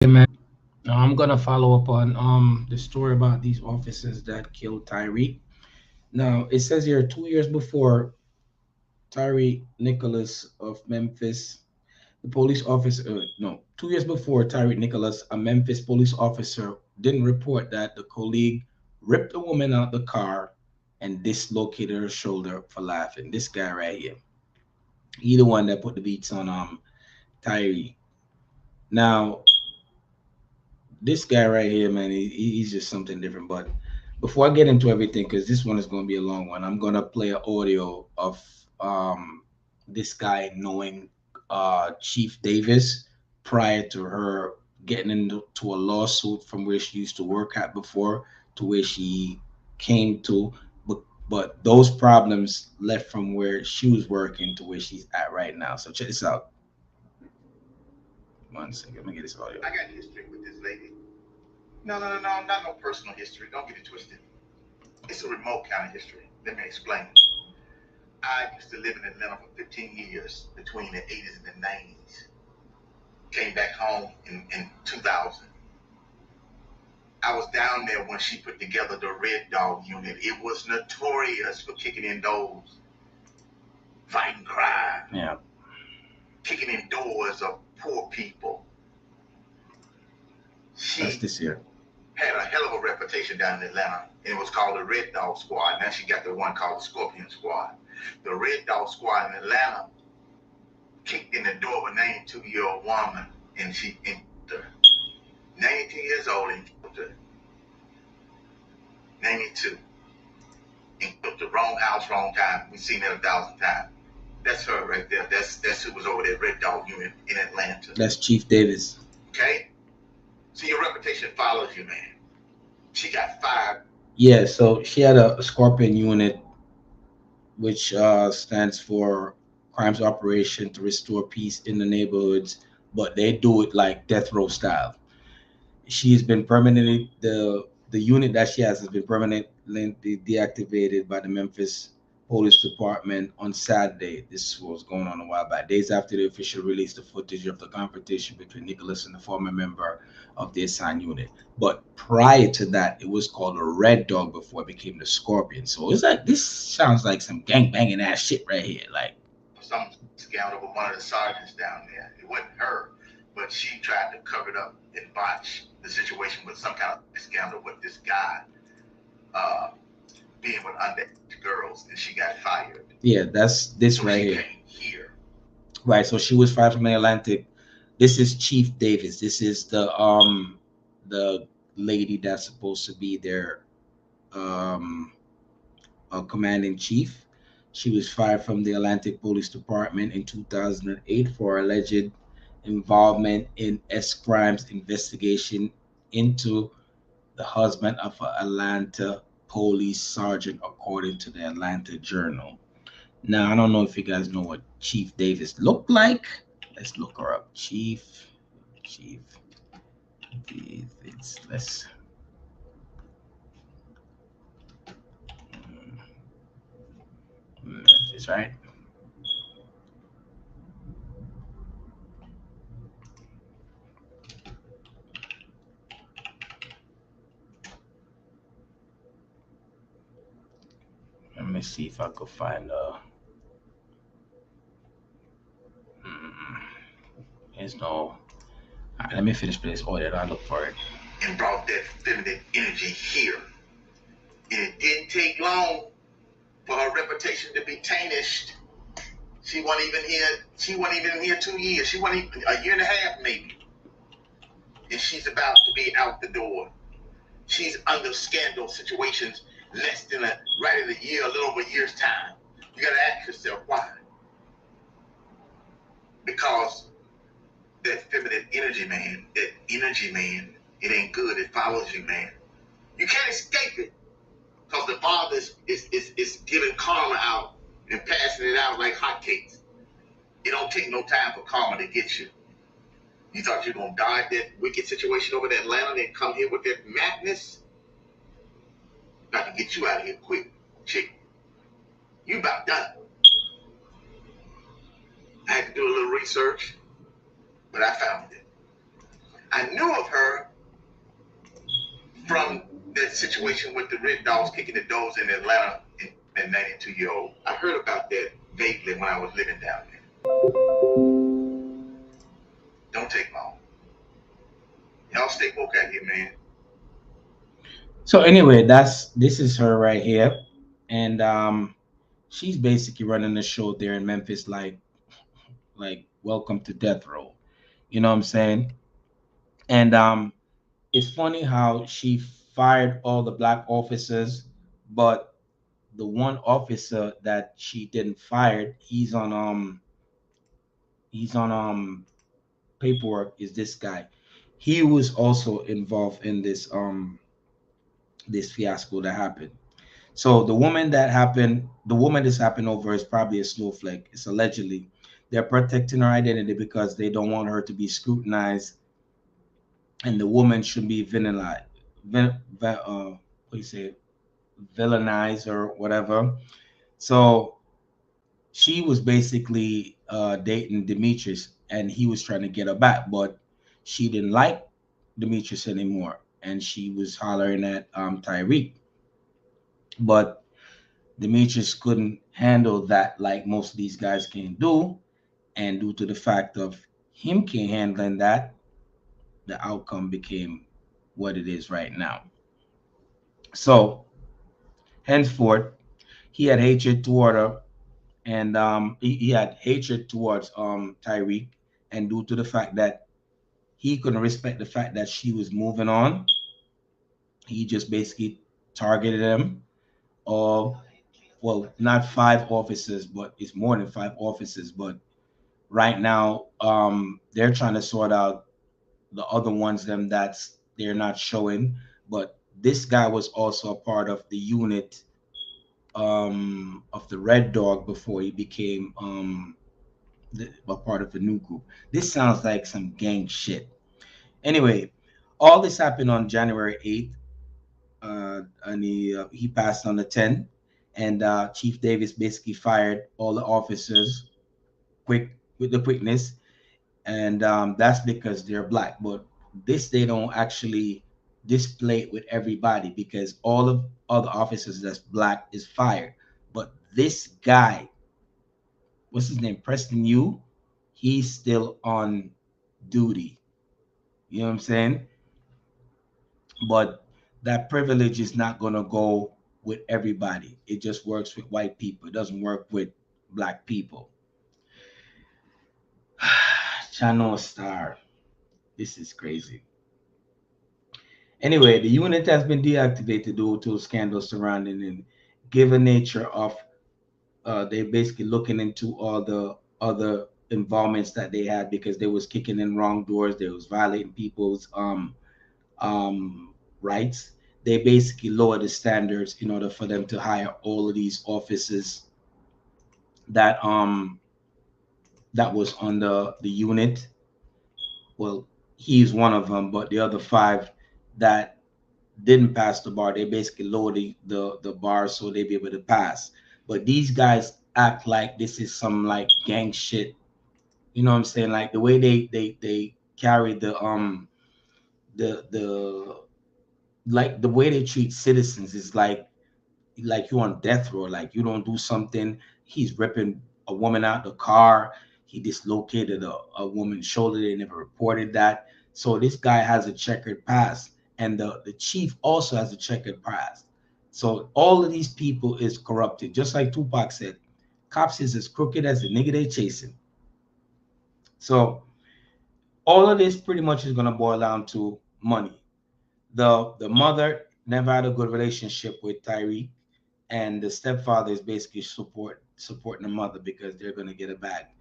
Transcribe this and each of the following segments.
Hey man, now I'm gonna follow up on the story about these officers that killed Tyre. Now it says here 2 years before Tyre Nichols of Memphis, the police officer no, 2 years before Tyre Nichols, a Memphis police officer didn't report that the colleague ripped a woman out the car and dislocated her shoulder for laughing. This guy right here, he the one that put the beats on Tyre. Now this guy right here, man, he's just something different. But before I get into everything, because this one is going to be a long one, I'm going to play an audio of this guy knowing Chief Davis prior to her getting into a lawsuit from where she used to work at before to where she came to. But those problems left from where she was working to where she's at right now. So check this out. One second, let me get this audio. I got history with this lady. No, not no personal history. Don't get it twisted. It's a remote kind of history. Let me explain. I used to live in Atlanta for 15 years between the 80s and the 90s. Came back home in 2000. I was down there when she put together the Red Dog unit. It was notorious for kicking in doors, fighting crime, Yeah, kicking in doors of poor people. that's She this here. had a hell of a reputation down in Atlanta, and it was called the Red Dog Squad. Now she got the one called the Scorpion Squad. The Red Dog Squad in Atlanta kicked in the door of a 92-year-old woman, and she entered her. 92 years old and killed her. 92. And killed the wrong house, wrong time. We've seen that 1,000 times. That's her right there. That's who was over there, Red Dog Unit in Atlanta. That's Chief Davis. Okay? So your reputation follows you, man. She got fired. Yeah, so she had a Scorpion unit, which stands for Crimes Operation to Restore Peace in the Neighborhoods, but they do it like death row style. She's been permanently the unit that she has been permanently deactivated by the Memphis Police Department on Saturday. This was going on a while back, days after the official released the footage of the confrontation between Nicholas and the former member of the assigned unit. But prior to that, it was called a Red Dog before it became the Scorpion. So it's like this sounds like some gang banging ass shit right here. Like Some scoundrel with one of the sergeants down there. It wasn't her, but she tried to cover it up and botch the situation with some kind of scandal with this guy uh, being with underage girls, and she got fired. yeah, that's this So right she here. came here. Right. So she was fired from the Atlantic. This is Chief Davis. This is the lady that's supposed to be their um commanding chief. She was fired from the Atlantic Police Department in 2008 for alleged involvement in S crimes investigation into the husband of an Atlanta police sergeant, according to the Atlanta Journal. Now, I don't know if you guys know what Chief Davis looked like. Let's look her up. Chief Davis. Let's. Memphis, right? Let me see if I could find hmm, there's no. All right, let me finish this order. I look for it. And brought that feminine energy here. And it didn't take long for her reputation to be tarnished. She wasn't even here. She wasn't even here 2 years. She wasn't even a year and a half, maybe. And she's about to be out the door. She's under scandal situations less than right in a year, a little over a year's time. You got to ask yourself why. Because that feminine energy, man, it ain't good. It follows you, man. You can't escape it. Because the Father is giving karma out and passing it out like hotcakes. It don't take no time for karma to get you. You thought you were going to die that wicked situation over in Atlanta and come here with that madness? Got to get you out of here quick, chick. You about done. I had to do a little research, but I found it. I knew of her from that situation with the red dogs kicking the doors in Atlanta in that 92-year-old. I heard about that vaguely when I was living down there. Don't take long. Y'all stay woke out here, man. So anyway, this is her right here, and she's basically running the show there in Memphis, like welcome to death row. You know what I'm saying? And it's funny how she fired all the black officers, but the one officer that she didn't fire, he's on paperwork, is this guy. He was also involved in this fiasco that happened. So the woman this happened over is probably a snowflake. It's allegedly. They're protecting her identity because they don't want her to be scrutinized, and the woman should be villainized. What do you say? Villainized or whatever. So she was basically dating Demetrius, and he was trying to get her back, but she didn't like Demetrius anymore, and she was hollering at Tyreek, but Demetrius couldn't handle that like most of these guys can do, and due to the fact of him can't handling that, the outcome became what it is right now. So henceforth, he had hatred toward her, and he had hatred towards Tyreek, and due to the fact that he couldn't respect the fact that she was moving on, he just basically targeted him. Or well, not five officers, but it's more than five officers. But right now, they're trying to sort out the other ones them that's they're not showing. But this guy was also a part of the unit of the Red Dog before he became a part of the new group. This sounds like some gang shit. Anyway, all this happened on January 8th, and he passed on the 10th, and Chief Davis basically fired all the officers quick with the quickness, and that's because they're black. But this they don't actually display it with everybody because all of other officers that's black is fired. But this guy, what's his name, Preston Yu, he's still on duty. You know what I'm saying? But that privilege is not going to go with everybody. It just works with white people. It doesn't work with black people. Channel Star. This is crazy. Anyway, the unit has been deactivated due to scandals surrounding it. Given nature of they basically looking into all the other involvements that they had because they was kicking in wrong doors, they was violating people's rights. They basically lowered the standards in order for them to hire all of these officers that that was on the unit. Well, he's one of them, but the other five that didn't pass the bar, they basically lowered the bar so they be able to pass. But these guys act like this is some like gang shit. You know what I'm saying? Like the way they carry the like the way they treat citizens is like you on death row. Like you don't do something, he's ripping a woman out the car. He dislocated a woman's shoulder. They never reported that. So this guy has a checkered past, and the chief also has a checkered past. So all of these people is corrupted, just like Tupac said. Cops is as crooked as the nigga they chasing. So all of this pretty much is gonna boil down to money. The mother never had a good relationship with Tyreek, and the stepfather is basically supporting the mother because they're gonna get it back.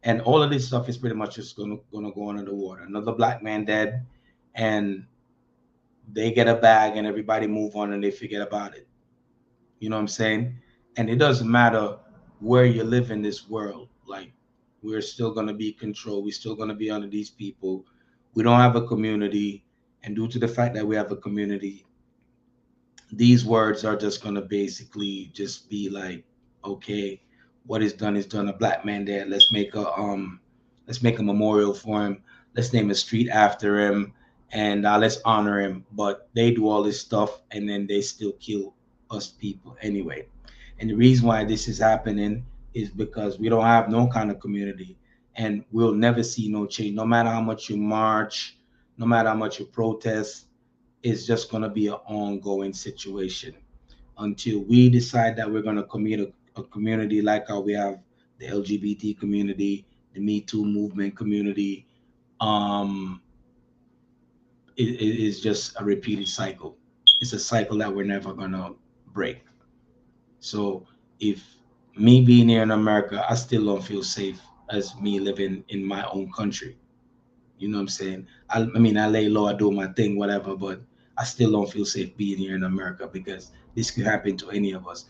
And all of this stuff is pretty much just gonna go under the water. Another black man dead, and they get a bag, and everybody move on, and they forget about it. You know what I'm saying? And it doesn't matter where you live in this world. Like we're still gonna be controlled. We're still gonna be under these people. We don't have a community, and due to the fact that we have a community, these words are just gonna basically just be like, okay, what is done is done. A black man there. Let's make a memorial for him. let's name a street after him, and let's honor him. But they do all this stuff, and then they still kill us people anyway. And the reason why this is happening is because we don't have no kind of community, and we'll never see no change. No matter how much you march, no matter how much you protest, it's just going to be an ongoing situation until we decide that we're going to commit a community like how we have the LGBT community, the Me Too movement community. Um, it is just a repeated cycle. It's a cycle that we're never going to break. So if me being here in America, I still don't feel safe as me living in my own country. You know what I'm saying? I mean, I lay low, I do my thing, whatever, but I still don't feel safe being here in America because this could happen to any of us.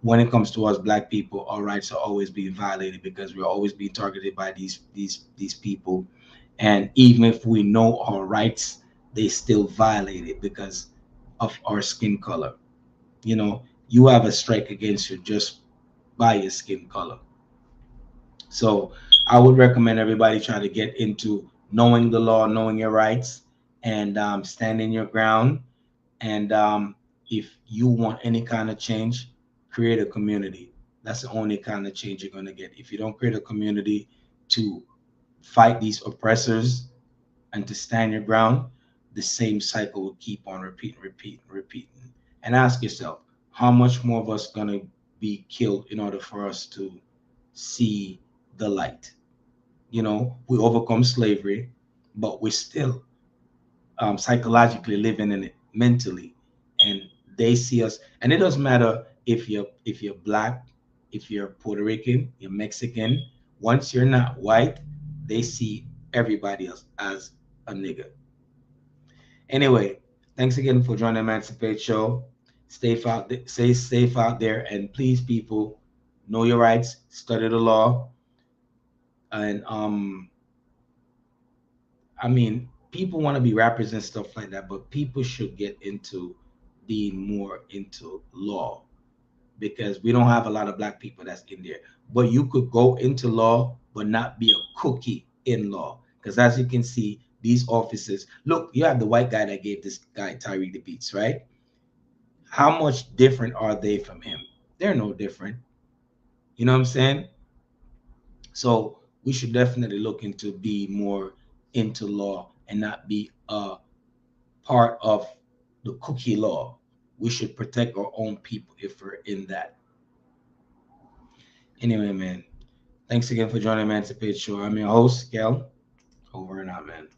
When it comes to us black people, our rights are always being violated because we're always being targeted by these people. And even if we know our rights, they still violate it because of our skin color. You know, you have a strike against you just by your skin color. So I would recommend everybody try to get into knowing the law, knowing your rights, and standing your ground. And if you want any kind of change, create a community. That's the only kind of change you're going to get. If you don't create a community to fight these oppressors and to stand your ground, the same cycle will keep on repeating, repeating, repeating. And ask yourself, how much more of us going to be killed in order for us to see the light? You know, we overcome slavery, but we're still psychologically living in it mentally, and they see us. And it doesn't matter if you're black, if you're Puerto Rican, you're Mexican. Once you're not white, they see everybody else as a nigger. Anyway, thanks again for joining the Emancipate Show. Stay safe out there, and please, people, know your rights, study the law, and I mean, people want to be rappers and stuff like that, but people should get into being more into law because we don't have a lot of black people that's in there. But you could go into law, but not be a cookie in law. Because as you can see, these officers look, you have the white guy that gave this guy Tyreek the beats, right? How much different are they from him? They're no different. You know what I'm saying? So we should definitely look into be more into law and not be part of the cookie law. We should protect our own people if we're in that. Anyway, man, thanks again for joining Emancipate Show. I'm your host, Kel. Over and out, man.